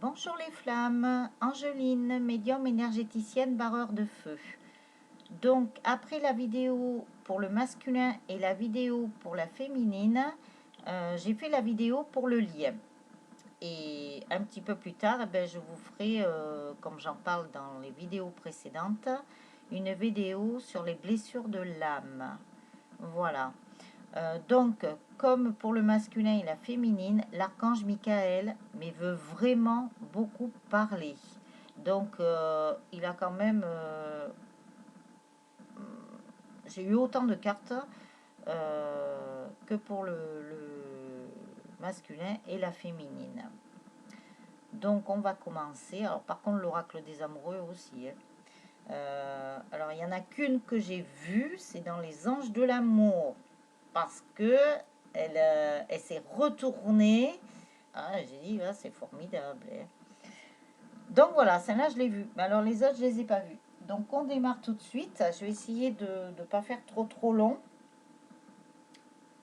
Bonjour les flammes, Angeline, médium énergéticienne barreur de feu. Donc après la vidéo pour le masculin et la vidéo pour la féminine, j'ai fait la vidéo pour le lien. Et un petit peu plus tard, je vous ferai, comme j'en parle dans les vidéos précédentes, une vidéo sur les blessures de l'âme. Voilà. Donc, comme pour le masculin et la féminine, l'archange Michael mais veut vraiment beaucoup parler. Donc, il a quand même... j'ai eu autant de cartes que pour le masculin et la féminine. Donc, on va commencer. Alors, par contre, l'oracle des amoureux aussi. Alors, il n'y en a qu'une que j'ai vue, c'est dans les anges de l'amour. Parce que elle s'est retournée. Ah, j'ai dit, là, c'est formidable. Hein. Donc voilà, celle-là, je l'ai vue. Mais alors, les autres, je les ai pas vues. Donc, on démarre tout de suite. Je vais essayer de ne pas faire trop long.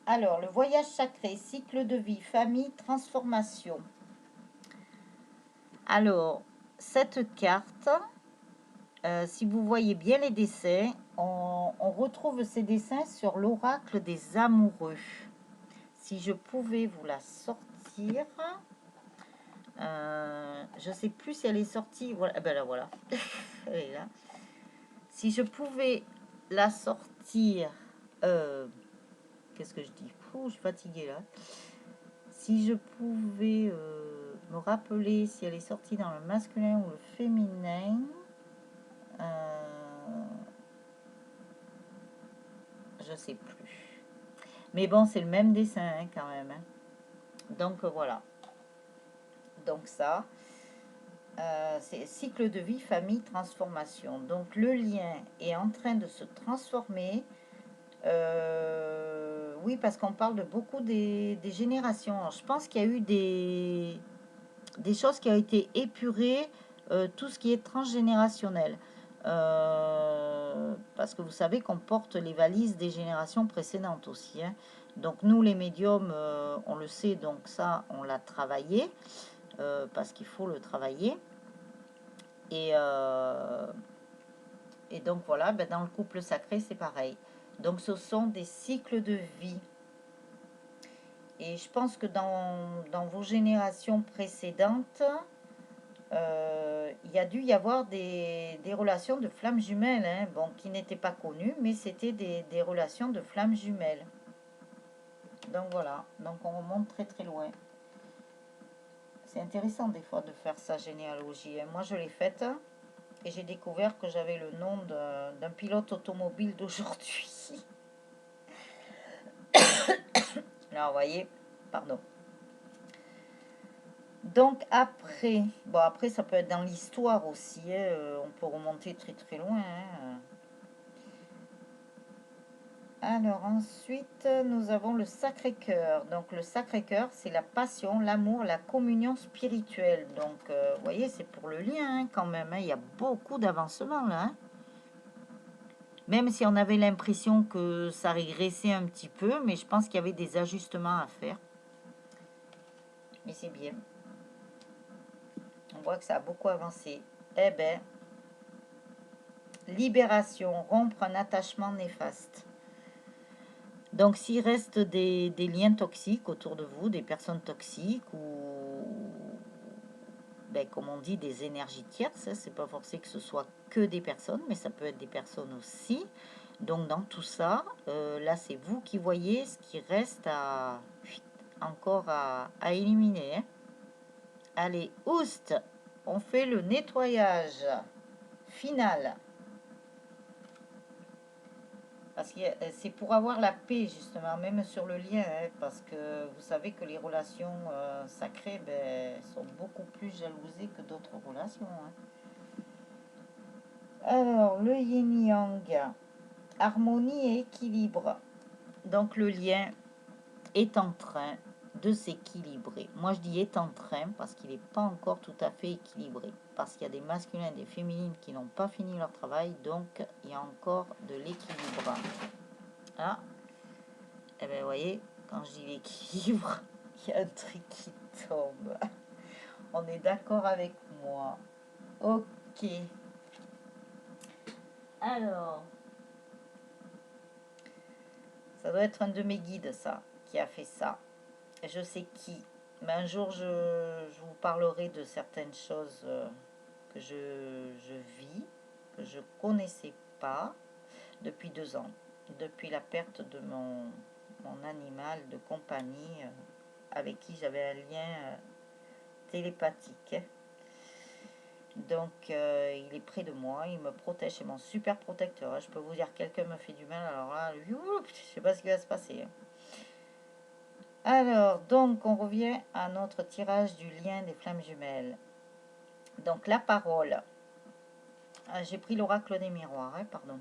Alors, le voyage sacré, cycle de vie, famille, transformation. Alors, cette carte, si vous voyez bien les dessins, on retrouve ces dessins sur l'oracle des amoureux. Si je pouvais vous la sortir, je sais plus si elle est sortie. Voilà, ben là voilà, elle est là. Si je pouvais la sortir, qu'est-ce que je dis? Ouh, je suis fatiguée là. Si je pouvais me rappeler si elle est sortie dans le masculin ou le féminin, je sais plus. Mais bon, c'est le même dessin hein, quand même. Hein. Donc voilà. Donc ça. C'est cycle de vie, famille, transformation. Donc le lien est en train de se transformer. Oui, parce qu'on parle de beaucoup des générations. Alors, je pense qu'il y a eu des choses qui ont été épurées, tout ce qui est transgénérationnel. Parce que vous savez qu'on porte les valises des générations précédentes aussi. Hein. Donc nous, les médiums, on le sait, donc ça, on l'a travaillé, parce qu'il faut le travailler. Et donc voilà, dans le couple sacré, c'est pareil. Donc ce sont des cycles de vie. Et je pense que dans vos générations précédentes, il y a dû y avoir des relations de flammes jumelles, hein, bon, qui n'étaient pas connues, mais c'était des relations de flammes jumelles. Donc voilà, donc on remonte très loin. C'est intéressant des fois de faire sa généalogie. Hein. Moi je l'ai faite. Et j'ai découvert que j'avais le nom d'un pilote automobile d'aujourd'hui. Là, vous voyez, pardon. Donc après, bon après ça peut être dans l'histoire aussi, hein, on peut remonter très loin. Hein. Alors ensuite, nous avons le Sacré-Cœur. Donc le Sacré-Cœur, c'est la passion, l'amour, la communion spirituelle. Donc, vous voyez, c'est pour le lien hein, quand même. Hein. Il y a beaucoup d'avancement là. Hein. Même si on avait l'impression que ça régressait un petit peu, mais je pense qu'il y avait des ajustements à faire. Mais c'est bien. On voit que ça a beaucoup avancé. Eh ben, libération, rompre un attachement néfaste. Donc s'il reste des liens toxiques autour de vous, des personnes toxiques ou, comme on dit, des énergies tierces, hein, c'est pas forcé que ce soit que des personnes, mais ça peut être des personnes aussi. Donc dans tout ça, là c'est vous qui voyez ce qui reste encore à éliminer. Hein. Allez, oust, on fait le nettoyage final. Parce que c'est pour avoir la paix, justement, même sur le lien, hein, parce que vous savez que les relations sacrées sont beaucoup plus jalousées que d'autres relations. Hein. Alors, le yin-yang, harmonie et équilibre. Donc, le lien est en train de s'équilibrer. Moi, je dis est en train parce qu'il n'est pas encore tout à fait équilibré. Parce qu'il y a des masculins et des féminines qui n'ont pas fini leur travail, donc il y a encore de l'équilibre. Ah, et bien, vous voyez, quand je dis l'équilibre, il y a un truc qui tombe. On est d'accord avec moi. Ok. Alors, ça doit être un de mes guides, ça, qui a fait ça. Je sais qui. Mais un jour, je vous parlerai de certaines choses que je vis, que je connaissais pas depuis 2 ans. Depuis la perte de mon animal de compagnie avec qui j'avais un lien télépathique. Donc, il est près de moi, il me protège, c'est mon super protecteur. Je peux vous dire, quelqu'un me fait du mal, alors là, je sais pas ce qui va se passer. Alors, donc, on revient à notre tirage du lien des flammes jumelles. Donc, la parole. Ah, j'ai pris l'oracle des miroirs, hein, pardon.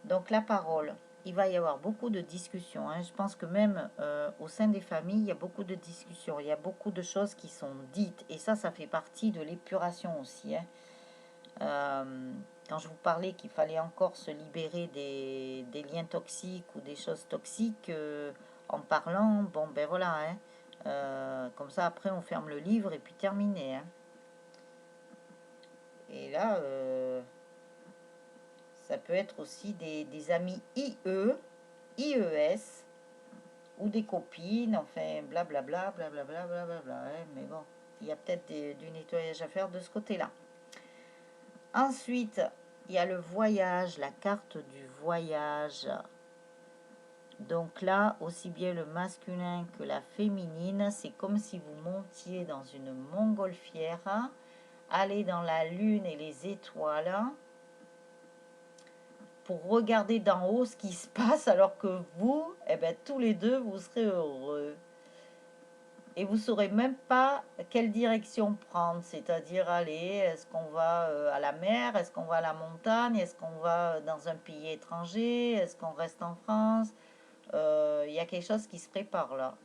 Donc, la parole. Il va y avoir beaucoup de discussions. Hein. Je pense que même au sein des familles, il y a beaucoup de discussions. Il y a beaucoup de choses qui sont dites. Et ça fait partie de l'épuration aussi. Hein. Quand je vous parlais qu'il fallait encore se libérer des liens toxiques ou des choses toxiques, en parlant, bon ben voilà, hein, comme ça après on ferme le livre et puis terminé. Hein. Et là, ça peut être aussi des amis IES, ou des copines, enfin blablabla, blablabla, blablabla. Hein, mais bon, il y a peut-être du nettoyage à faire de ce côté-là. Ensuite, il y a le voyage, la carte du voyage. Donc là, aussi bien le masculin que la féminine, c'est comme si vous montiez dans une montgolfière, aller dans la lune et les étoiles pour regarder d'en haut ce qui se passe alors que vous, eh ben, tous les deux, vous serez heureux. Et vous ne saurez même pas quelle direction prendre, c'est-à-dire aller, est-ce qu'on va à la mer, est-ce qu'on va à la montagne, est-ce qu'on va dans un pays étranger, est-ce qu'on reste en France. Il y a quelque chose qui se prépare là,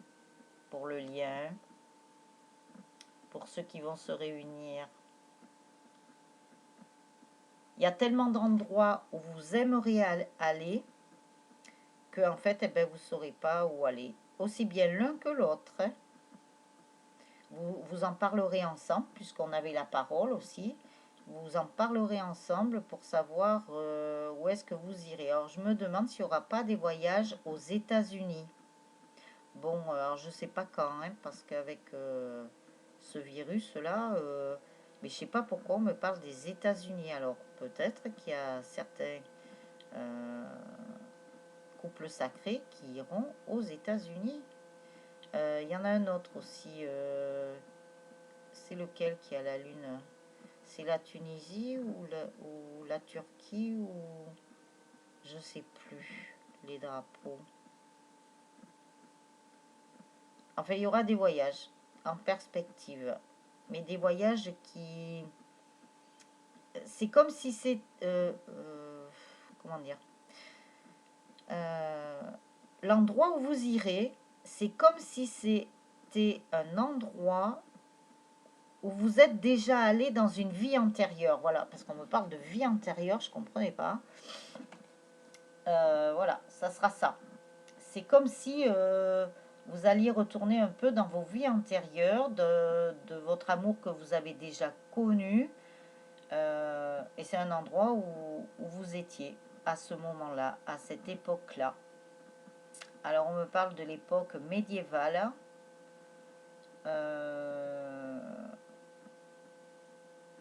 pour le lien, pour ceux qui vont se réunir. Il y a tellement d'endroits où vous aimeriez aller, que en fait, eh ben, vous ne saurez pas où aller. Aussi bien l'un que l'autre. Hein. Vous en parlerez ensemble, puisqu'on avait la parole aussi. Vous en parlerez ensemble pour savoir où est-ce que vous irez. Alors, je me demande s'il n'y aura pas des voyages aux États-Unis. Bon, alors je ne sais pas quand, hein, parce qu'avec ce virus-là, mais je ne sais pas pourquoi on me parle des États-Unis. Alors, peut-être qu'il y a certains euh, couples sacrés qui iront aux États-Unis. Il y en a un autre aussi. C'est lequel qui a la lune? C'est la Tunisie ou la Turquie ou je sais plus les drapeaux. Enfin, il y aura des voyages en perspective, mais des voyages qui... C'est comme si c'est... comment dire? Euh, L'endroit où vous irez, c'est comme si c'était un endroit où vous êtes déjà allé dans une vie antérieure. Voilà, parce qu'on me parle de vie antérieure, je ne comprenais pas. Voilà, ça sera ça. C'est comme si vous alliez retourner un peu dans vos vies antérieures, de votre amour que vous avez déjà connu. Et c'est un endroit où vous étiez à ce moment-là, à cette époque-là. Alors on me parle de l'époque médiévale.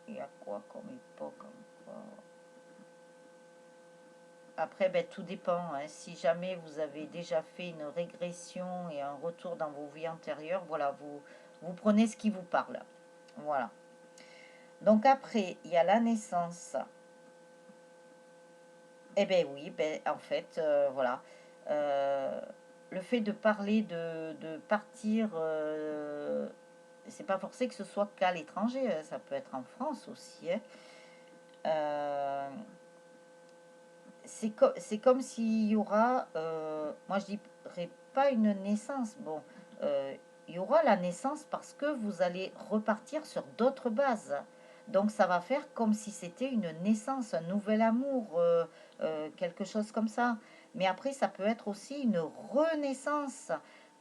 Il y a quoi comme époque encore? Après, ben, tout dépend. Hein. Si jamais vous avez déjà fait une régression et un retour dans vos vies antérieures, voilà, vous prenez ce qui vous parle. Voilà. Donc après, il y a la naissance. Eh bien oui, ben, en fait, voilà. Le fait de parler de partir, c'est pas forcé que ce soit qu'à l'étranger, hein, ça peut être en France aussi. Hein. Euh, c'est comme s'il y aura, moi je dirais pas une naissance, bon, il y aura la naissance parce que vous allez repartir sur d'autres bases. Donc ça va faire comme si c'était une naissance, un nouvel amour, quelque chose comme ça. Mais après, ça peut être aussi une renaissance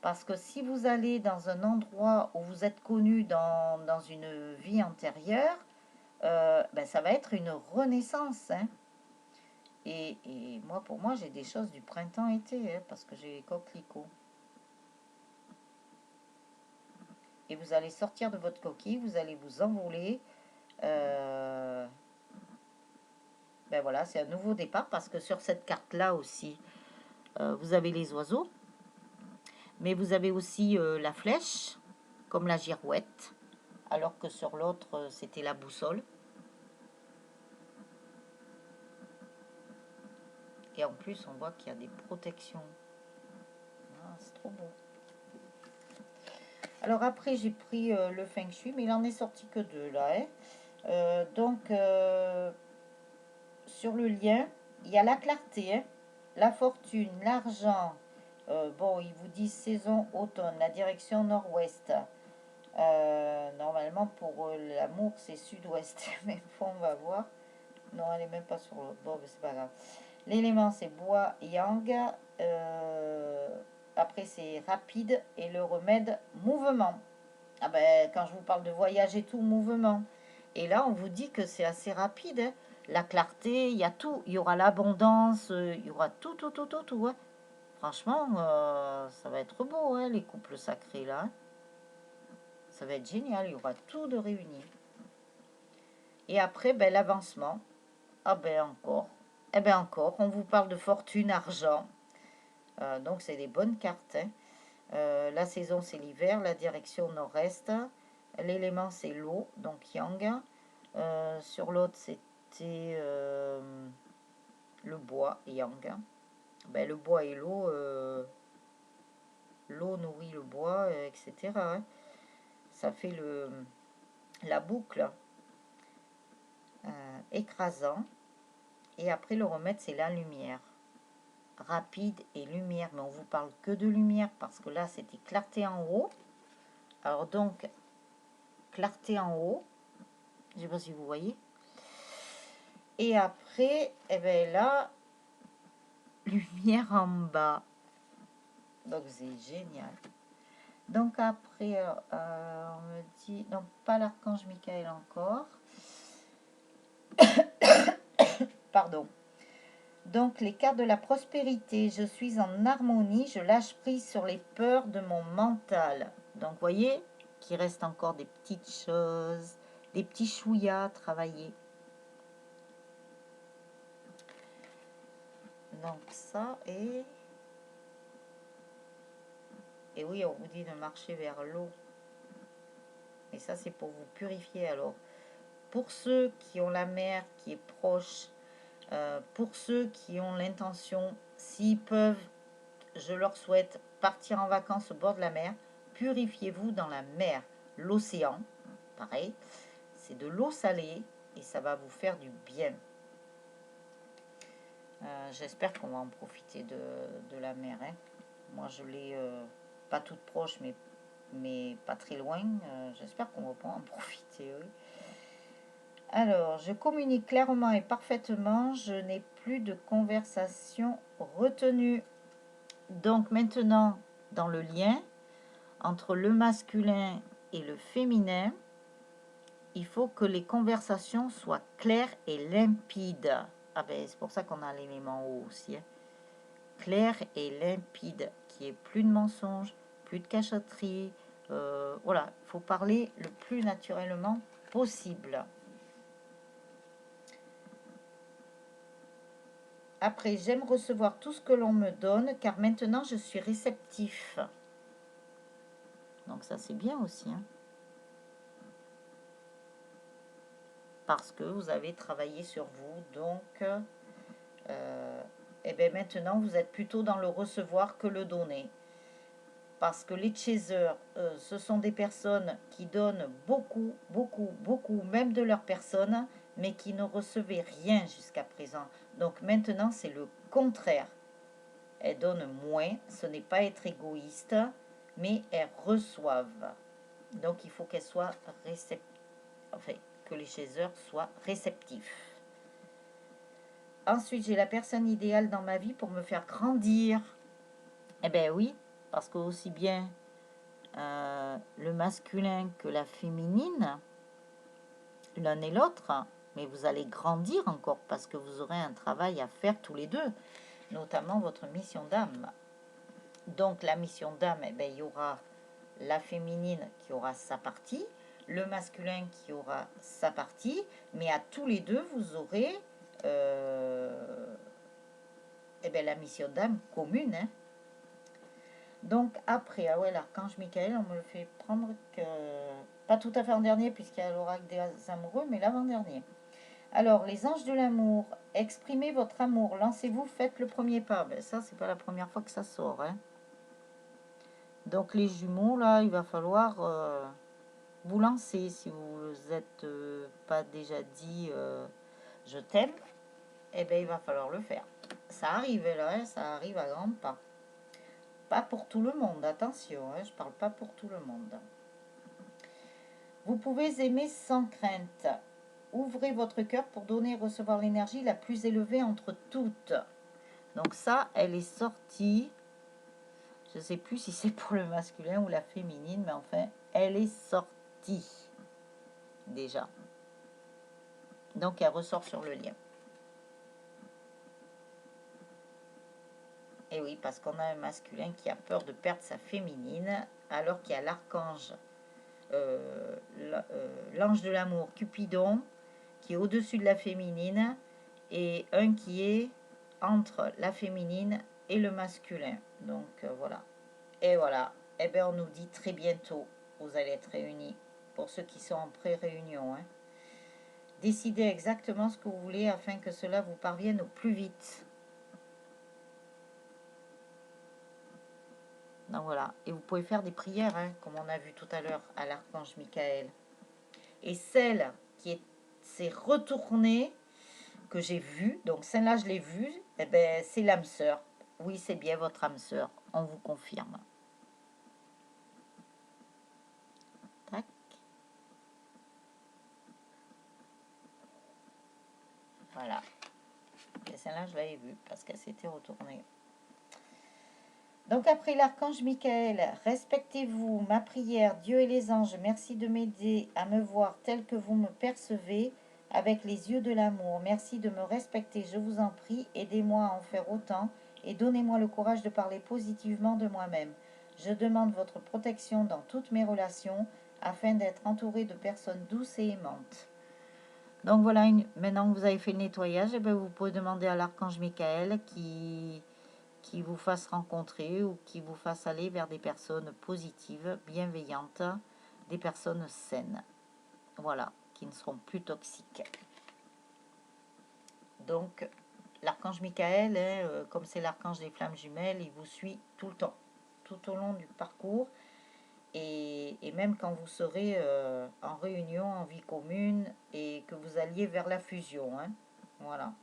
Parce que si vous allez dans un endroit où vous êtes connu dans une vie antérieure, ben, ça va être une renaissance. Hein. Et moi, pour moi, j'ai des choses du printemps-été, hein, parce que j'ai les coquelicots. Et vous allez sortir de votre coquille, vous allez vous envoler. Ben voilà, c'est un nouveau départ, parce que sur cette carte-là aussi, vous avez les oiseaux. Mais vous avez aussi la flèche, comme la girouette. Alors que sur l'autre, c'était la boussole. Et en plus, on voit qu'il y a des protections. Ah, c'est trop beau. Alors après, j'ai pris le Feng Shui, mais il en est sorti que deux là. Hein. Donc, sur le lien, il y a la clarté, hein, la fortune, l'argent. Bon, il vous dit saison automne, la direction nord-ouest. Normalement, pour l'amour, c'est sud-ouest. Mais bon, on va voir. Non, elle est même pas sur l'autre. Bon, mais c'est pas grave. L'élément, c'est bois, yang. Après, c'est rapide. Et le remède, mouvement. Ah ben, quand je vous parle de voyage et tout, mouvement. Et là, on vous dit que c'est assez rapide. Hein. La clarté, il y a tout. Il y aura l'abondance, il y aura tout, tout, tout, tout, tout. Hein. Franchement, ça va être beau, hein, les couples sacrés, là. Hein. Ça va être génial, il y aura tout de réuni. Et après, ben, l'avancement. Ah ben encore. Eh ben encore, on vous parle de fortune, argent. Donc c'est des bonnes cartes. Hein. La saison c'est l'hiver, la direction nord-est. L'élément c'est l'eau, donc yang. Sur l'autre c'était le bois, yang. Ben, le bois et l'eau, l'eau nourrit le bois, etc. Hein. Ça fait la boucle écrasant. Et après le remède c'est la lumière. Rapide et lumière, mais on vous parle que de lumière parce que là c'était clarté en haut. Alors donc clarté en haut, je sais pas si vous voyez. Et après, eh ben là, lumière en bas. Donc c'est génial. Donc après, on me dit, non pas l'archange Michael encore. Pardon. Donc les cartes de la prospérité, je suis en harmonie, je lâche prise sur les peurs de mon mental. Donc vous voyez qu'il reste encore des petites choses, des petits chouïas à travailler. Donc ça et oui, on vous dit de marcher vers l'eau. Et ça c'est pour vous purifier. Alors pour ceux qui ont la mer qui est proche, pour ceux qui ont l'intention, s'ils peuvent, je leur souhaite partir en vacances au bord de la mer. Purifiez-vous dans la mer, l'océan, pareil, c'est de l'eau salée et ça va vous faire du bien. J'espère qu'on va en profiter de la mer. Hein. Moi, je l'ai pas toute proche, mais pas très loin. J'espère qu'on va pouvoir en profiter. Oui. Alors, je communique clairement et parfaitement. Je n'ai plus de conversation retenue. Donc maintenant, dans le lien entre le masculin et le féminin, il faut que les conversations soient claires et limpides. Ah ben, c'est pour ça qu'on a l'élément eau aussi. Hein. Clair et limpide, qui est plus de mensonges, plus de cachotterie. Voilà, il faut parler le plus naturellement possible. Après, j'aime recevoir tout ce que l'on me donne, car maintenant je suis réceptif. Donc ça c'est bien aussi. Hein. Parce que vous avez travaillé sur vous, donc et bien maintenant vous êtes plutôt dans le recevoir que le donner. Parce que les chasers, ce sont des personnes qui donnent beaucoup, beaucoup, beaucoup, même de leur personne, mais qui ne recevaient rien jusqu'à présent. Donc maintenant, c'est le contraire. Elles donnent moins, ce n'est pas être égoïste, mais elles reçoivent. Donc il faut qu'elles soient réceptives, enfin, que les chasers soient réceptifs. Ensuite, j'ai la personne idéale dans ma vie pour me faire grandir. Eh bien oui, parce que aussi bien le masculin que la féminine, l'un et l'autre, mais vous allez grandir encore parce que vous aurez un travail à faire tous les deux, notamment votre mission d'âme. Donc la mission d'âme, eh ben, il y aura la féminine qui aura sa partie, le masculin qui aura sa partie, mais à tous les deux, vous aurez eh ben, la mission d'âme commune. Hein. Donc après, ah ouais, l'archange Michael, on me le fait prendre que... Pas tout à fait en dernier, puisqu'il y a l'oracle des amoureux, mais l'avant-dernier. Alors, les anges de l'amour, exprimez votre amour, lancez-vous, faites le premier pas. Ben, ça, c'est pas la première fois que ça sort. Hein. Donc les jumeaux, là, il va falloir vous lancer. Si vous n'êtes pas déjà dit je t'aime, eh bien, il va falloir le faire. Ça arrive là, hein, ça arrive à grands pas. Pas pour tout le monde, attention, hein, je parle pas pour tout le monde. Vous pouvez aimer sans crainte. Ouvrez votre cœur pour donner et recevoir l'énergie la plus élevée entre toutes. Donc ça, elle est sortie. Je ne sais plus si c'est pour le masculin ou la féminine, mais enfin, elle est sortie déjà. Donc, elle ressort sur le lien. Et oui, parce qu'on a un masculin qui a peur de perdre sa féminine, alors qu'il y a l'archange, l'ange de l'amour, Cupidon, qui est au-dessus de la féminine, et un qui est entre la féminine et le masculin. Donc, voilà. Et voilà. Eh bien, on nous dit très bientôt, vous allez être réunis, pour ceux qui sont en pré-réunion. Hein. Décidez exactement ce que vous voulez afin que cela vous parvienne au plus vite. Donc voilà, et vous pouvez faire des prières, hein, comme on a vu tout à l'heure à l'archange Michael. Et celle qui s'est retournée, que j'ai vue, donc celle-là je l'ai vue, eh ben, c'est l'âme sœur. Oui, c'est bien votre âme sœur, on vous confirme. Tac. Voilà. Et celle-là je l'avais vue parce qu'elle s'était retournée. Donc après l'archange Michael, respectez-vous, ma prière, Dieu et les anges, merci de m'aider à me voir tel que vous me percevez, avec les yeux de l'amour. Merci de me respecter, je vous en prie, aidez-moi à en faire autant et donnez-moi le courage de parler positivement de moi-même. Je demande votre protection dans toutes mes relations afin d'être entouré de personnes douces et aimantes. Donc voilà, maintenant que vous avez fait le nettoyage, eh bien, vous pouvez demander à l'archange Michael qui vous fasse rencontrer ou qui vous fasse aller vers des personnes positives, bienveillantes, des personnes saines. Voilà, qui ne seront plus toxiques. Donc, l'archange Michael, hein, comme c'est l'archange des flammes jumelles, il vous suit tout le temps, tout au long du parcours. Et même quand vous serez en réunion, en vie commune, et que vous alliez vers la fusion. Hein. Voilà.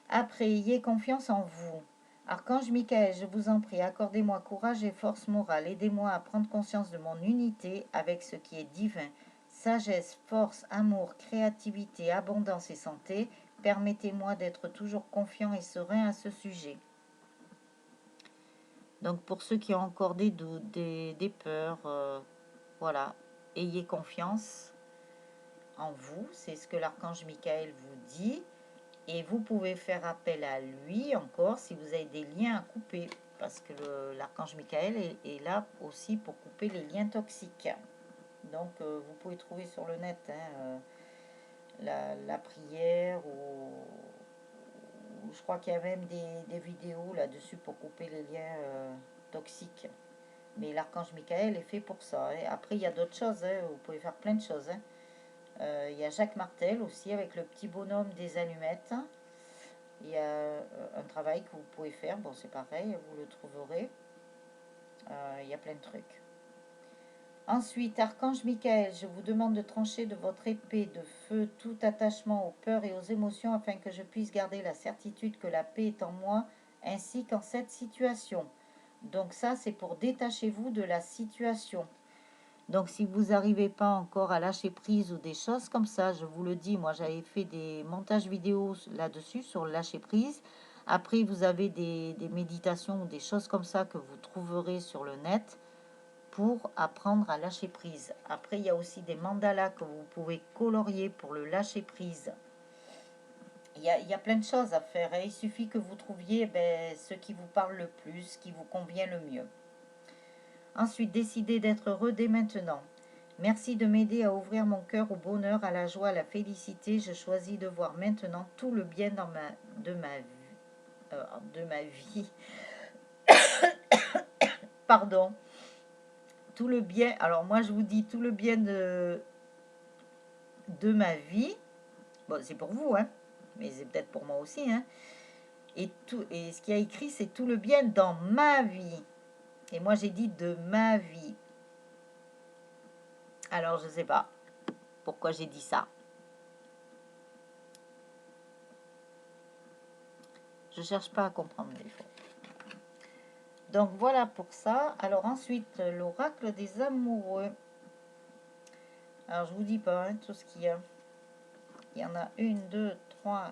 Après, ayez confiance en vous. Archange Michael, je vous en prie, accordez-moi courage et force morale. Aidez-moi à prendre conscience de mon unité avec ce qui est divin. Sagesse, force, amour, créativité, abondance et santé. Permettez-moi d'être toujours confiant et serein à ce sujet. Donc pour ceux qui ont encore des doutes, des peurs, voilà, ayez confiance en vous. C'est ce que l'archange Michael vous dit. Et vous pouvez faire appel à lui encore si vous avez des liens à couper. Parce que l'archange Michael est là aussi pour couper les liens toxiques. Donc vous pouvez trouver sur le net hein, la prière ou je crois qu'il y a même des vidéos là-dessus pour couper les liens toxiques. Mais l'archange Michael est fait pour ça. Hein. Après, il y a d'autres choses. Hein. Vous pouvez faire plein de choses. Hein. Il y a Jacques Martel aussi avec le petit bonhomme des allumettes. Il y a un travail que vous pouvez faire. Bon, c'est pareil, vous le trouverez. Il y a plein de trucs. Ensuite, Archange Michael, je vous demande de trancher de votre épée de feu tout attachement aux peurs et aux émotions afin que je puisse garder la certitude que la paix est en moi ainsi qu'en cette situation. Donc ça, c'est pour détachez-vous de la situation. Donc si vous n'arrivez pas encore à lâcher prise ou des choses comme ça, je vous le dis, moi j'avais fait des montages vidéo là-dessus sur le lâcher prise. Après, vous avez des méditations ou des choses comme ça que vous trouverez sur le net pour apprendre à lâcher prise. Après, il y a aussi des mandalas que vous pouvez colorier pour le lâcher prise. Il y a plein de choses à faire et il suffit que vous trouviez ce qui vous parle le plus, ce qui vous convient le mieux. Ensuite, décidez d'être heureux dès maintenant. Merci de m'aider à ouvrir mon cœur au bonheur, à la joie, à la félicité. Je choisis de voir maintenant tout le bien de ma vie. Pardon. Tout le bien. Alors moi, je vous dis tout le bien de ma vie. Bon, c'est pour vous, hein. Mais c'est peut-être pour moi aussi, hein. Et ce qu'il y a écrit, c'est tout le bien dans ma vie. Et moi, j'ai dit de ma vie. Alors, je ne sais pas pourquoi j'ai dit ça. Je cherche pas à comprendre des fois. Donc, voilà pour ça. Alors, ensuite, l'oracle des amoureux. Alors, je vous dis pas hein, tout ce qu'il y a. Il y en a 1, 2, 3,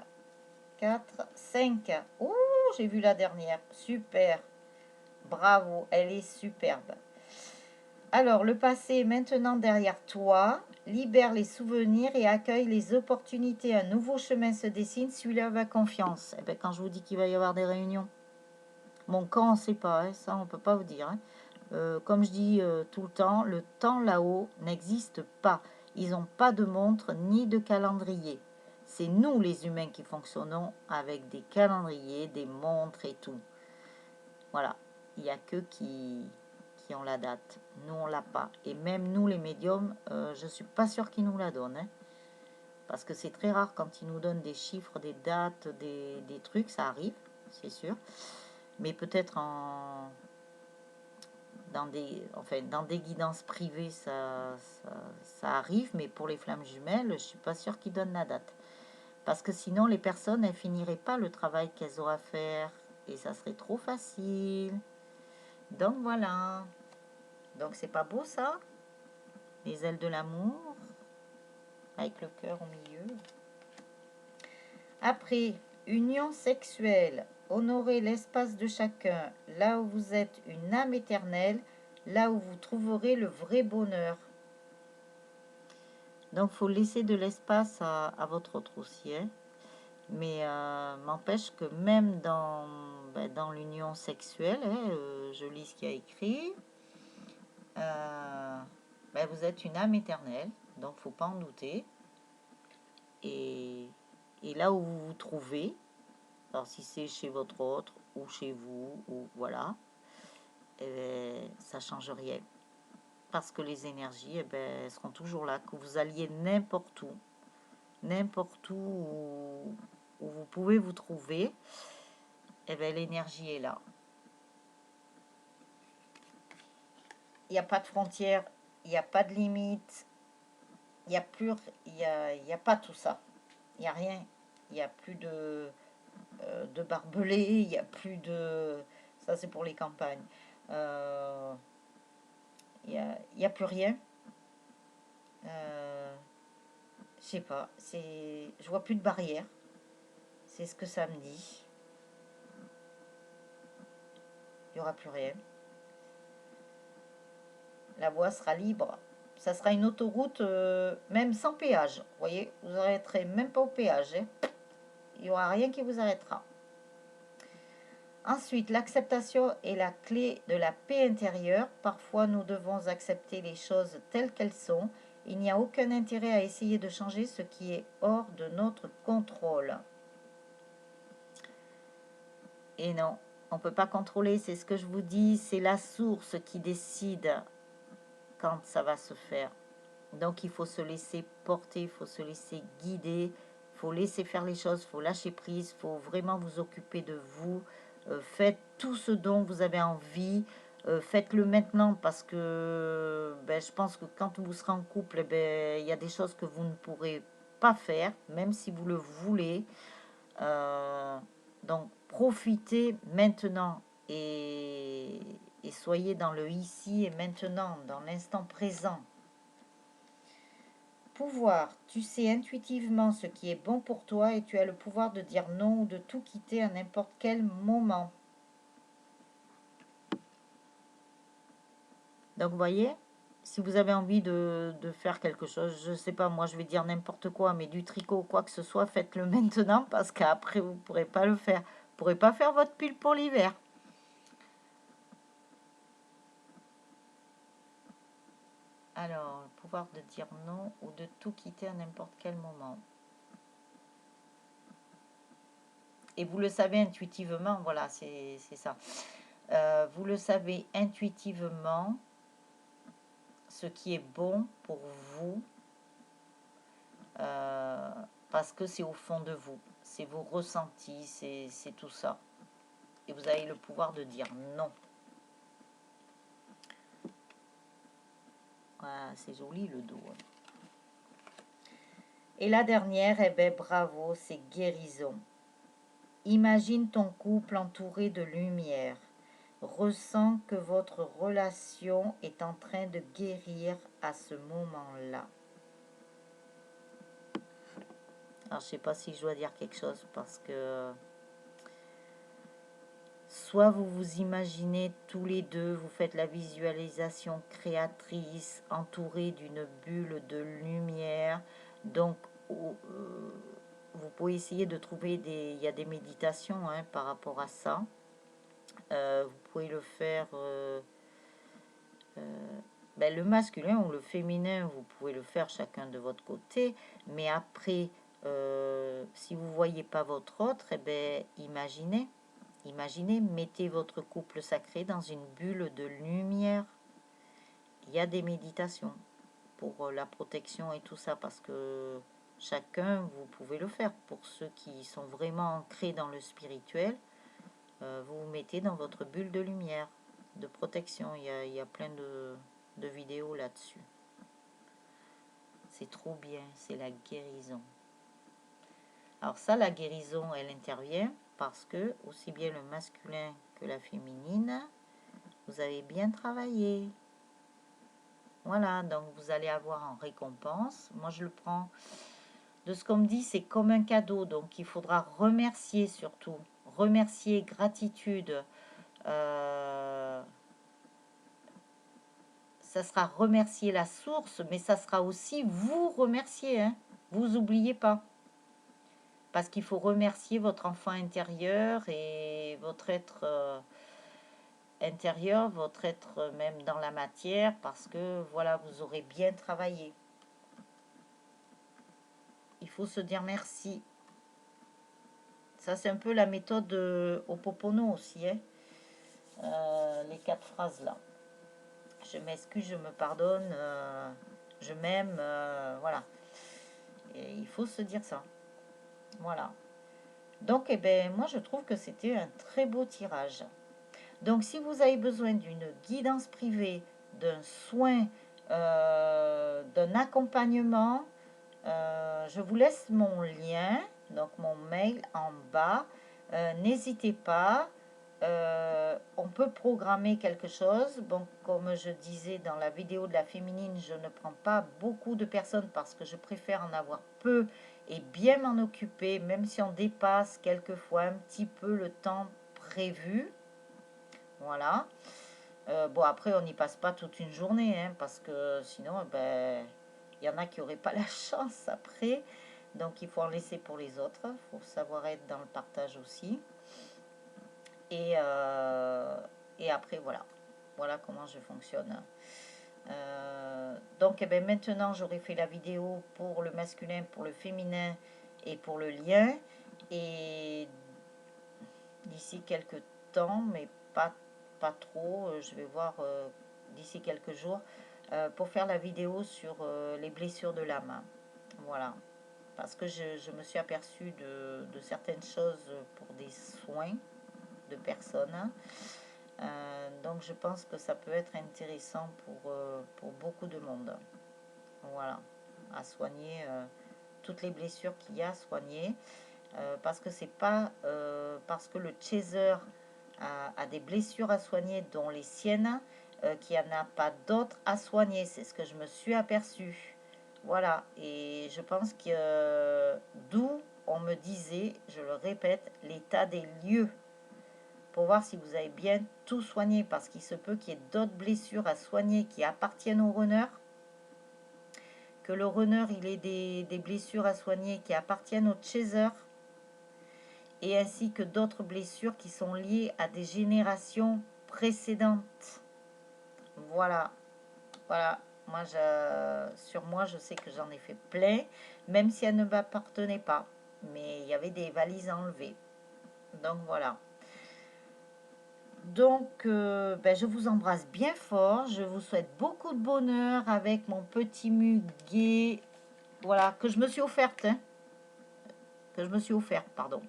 4, 5. Oh, j'ai vu la dernière. Super. Bravo, elle est superbe. Alors, le passé est maintenant derrière toi. Libère les souvenirs et accueille les opportunités. Un nouveau chemin se dessine, suis-le avec confiance. Et bien, quand je vous dis qu'il va y avoir des réunions, bon, quand on ne sait pas, hein, ça on ne peut pas vous dire. Hein. Comme je dis tout le temps là-haut n'existe pas. Ils n'ont pas de montre ni de calendrier. C'est nous les humains qui fonctionnons avec des calendriers, des montres et tout. Voilà, il n'y a que qui ont la date. Nous, on l'a pas. Et même nous, les médiums, je ne suis pas sûre qu'ils nous la donnent. Hein. Parce que c'est très rare quand ils nous donnent des chiffres, des dates, des trucs. Ça arrive, c'est sûr. Mais peut-être dans des guidances privées, ça arrive. Mais pour les flammes jumelles, je ne suis pas sûre qu'ils donnent la date. Parce que sinon, les personnes, elles finiraient pas le travail qu'elles auraient à faire. Et ça serait trop facile. Donc voilà. Donc c'est pas beau ça? Les ailes de l'amour avec le cœur au milieu. Après, union sexuelle. Honorez l'espace de chacun. Là où vous êtes une âme éternelle, là où vous trouverez le vrai bonheur. Donc il faut laisser de l'espace à votre autre aussi. Hein. Mais m'empêche que même dans l'union sexuelle, hein, je lis ce qu'il y a écrit. Vous êtes une âme éternelle, donc faut pas en douter. Et là où vous vous trouvez, alors si c'est chez votre autre ou chez vous, ou voilà, ça change rien. Parce que les énergies elles seront toujours là, que vous alliez n'importe où où vous pouvez vous trouver, l'énergie est là. Il n'y a pas de frontières, il n'y a pas de limites, il n'y a plus, il y a pas tout ça. Il n'y a rien. Il n'y a plus de barbelés, il n'y a plus de... Ça, c'est pour les campagnes. Il n'y a plus rien. Je sais pas. Je vois plus de barrières. C'est ce que ça me dit. Il n'y aura plus rien. La voie sera libre. Ça sera une autoroute, même sans péage. Vous voyez, vous n'arrêterez même pas au péage. Hein. Il n'y aura rien qui vous arrêtera. Ensuite, l'acceptation est la clé de la paix intérieure. Parfois, nous devons accepter les choses telles qu'elles sont. Il n'y a aucun intérêt à essayer de changer ce qui est hors de notre contrôle. Et non, on ne peut pas contrôler, c'est ce que je vous dis, c'est la source qui décide quand ça va se faire. Donc il faut se laisser porter, il faut se laisser guider, il faut laisser faire les choses, il faut lâcher prise, il faut vraiment vous occuper de vous. Faites tout ce dont vous avez envie, faites-le maintenant parce que je pense que quand vous serez en couple, il y a des choses que vous ne pourrez pas faire, même si vous le voulez. Donc profitez maintenant et soyez dans le ici et maintenant, dans l'instant présent. pouvoir. Tu sais intuitivement ce qui est bon pour toi et tu as le pouvoir de dire non ou de tout quitter à n'importe quel moment. Donc, vous voyez, si vous avez envie de faire quelque chose, je ne sais pas, moi je vais dire n'importe quoi, mais du tricot ou quoi que ce soit, faites-le maintenant parce qu'après vous ne pourrez pas le faire. Vous ne pourrez pas faire votre pull pour l'hiver. Alors, le pouvoir de dire non ou de tout quitter à n'importe quel moment. Et vous le savez intuitivement, voilà, c'est ça. Vous le savez intuitivement, ce qui est bon pour vous, parce que c'est au fond de vous, c'est vos ressentis, c'est tout ça. Et vous avez le pouvoir de dire non. Voilà, c'est joli le dos. Et la dernière, eh ben bravo, c'est guérison. Imagine ton couple entouré de lumière. Ressens que votre relation est en train de guérir à ce moment-là. Alors, je sais pas si je dois dire quelque chose parce que soit vous vous imaginez tous les deux, vous faites la visualisation créatrice entourée d'une bulle de lumière. Donc, vous pouvez essayer de trouver des... Il y a des méditations hein, par rapport à ça. Vous pouvez le faire... ben, le masculin ou le féminin, vous pouvez le faire chacun de votre côté. Mais après, si vous ne voyez pas votre autre, eh ben, imaginez. Imaginez, mettez votre couple sacré dans une bulle de lumière. Il y a des méditations pour la protection et tout ça, parce que chacun, vous pouvez le faire. Pour ceux qui sont vraiment ancrés dans le spirituel, vous vous mettez dans votre bulle de lumière, de protection. Il y a plein de vidéos là-dessus. C'est trop bien, c'est la guérison. Alors ça, la guérison, elle intervient parce que, aussi bien le masculin que la féminine, vous avez bien travaillé. Voilà, donc vous allez avoir en récompense. Moi, je le prends de ce qu'on me dit, c'est comme un cadeau. Donc, il faudra remercier surtout. Remercier, gratitude. Ça sera remercier la source, mais ça sera aussi vous remercier. Hein. Vous oubliez pas. Parce qu'il faut remercier votre enfant intérieur et votre être... intérieur, votre être même dans la matière, parce que voilà, vous aurez bien travaillé. Il faut se dire merci. Ça, c'est un peu la méthode Ho'oponopono aussi, hein. Les 4 phrases là. Je m'excuse, je me pardonne, je m'aime, voilà. Et il faut se dire ça. Voilà. Donc, eh ben, moi, je trouve que c'était un très beau tirage. Donc, si vous avez besoin d'une guidance privée, d'un soin, d'un accompagnement, je vous laisse mon lien, donc mon mail en bas. N'hésitez pas. On peut programmer quelque chose. Bon, comme je disais dans la vidéo de la féminine, je ne prends pas beaucoup de personnes parce que je préfère en avoir peu et bien m'en occuper, même si on dépasse quelquefois un petit peu le temps prévu. Voilà. Bon, après, on n'y passe pas toute une journée, hein, parce que sinon, ben, il y en a qui n'auraient pas la chance après. Donc, il faut en laisser pour les autres. Il faut savoir être dans le partage aussi. Et après, voilà. Voilà comment je fonctionne. Donc, eh ben, maintenant, j'aurai fait la vidéo pour le masculin, pour le féminin et pour le lien. Et d'ici quelques temps, mais pas trop, je vais voir d'ici quelques jours, pour faire la vidéo sur les blessures de l'âme. Voilà. Parce que je me suis aperçue de certaines choses pour des soins de personnes. Donc je pense que ça peut être intéressant pour beaucoup de monde. Voilà. À soigner toutes les blessures qu'il y a à soigner. Parce que c'est pas parce que le chaser a des blessures à soigner, dont les siennes, qu'il n'y en a pas d'autres à soigner. C'est ce que je me suis aperçue. Voilà, et je pense que d'où on me disait, je le répète, l'état des lieux pour voir si vous avez bien tout soigné, parce qu'il se peut qu'il y ait d'autres blessures à soigner qui appartiennent au runner, que le runner il ait des blessures à soigner qui appartiennent au chaser, et ainsi que d'autres blessures qui sont liées à des générations précédentes. Voilà, voilà. Moi, sur moi, je sais que j'en ai fait plein, même si elles ne m'appartenaient pas. Mais il y avait des valises à enlever. Donc voilà. Donc, ben, je vous embrasse bien fort. Je vous souhaite beaucoup de bonheur avec mon petit muguet. Voilà, que je me suis offerte. Hein, que je me suis offerte, pardon.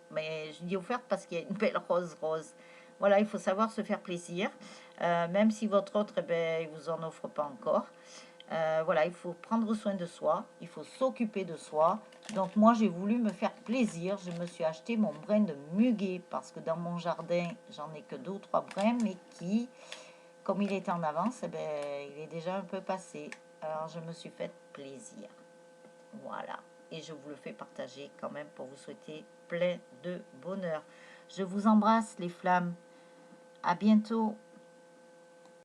Mais je dis offerte parce qu'il y a une belle rose rose. Voilà, il faut savoir se faire plaisir. Même si votre autre, eh ben, il vous en offre pas encore. Voilà, il faut prendre soin de soi, il faut s'occuper de soi. Donc moi, j'ai voulu me faire plaisir. Je me suis acheté mon brin de muguet parce que dans mon jardin, j'en ai que 2 ou 3 brins, mais qui, comme il est en avance, eh ben, il est déjà un peu passé. Alors, je me suis fait plaisir. Voilà. Et je vous le fais partager quand même pour vous souhaiter plein de bonheur. Je vous embrasse, les flammes. À bientôt.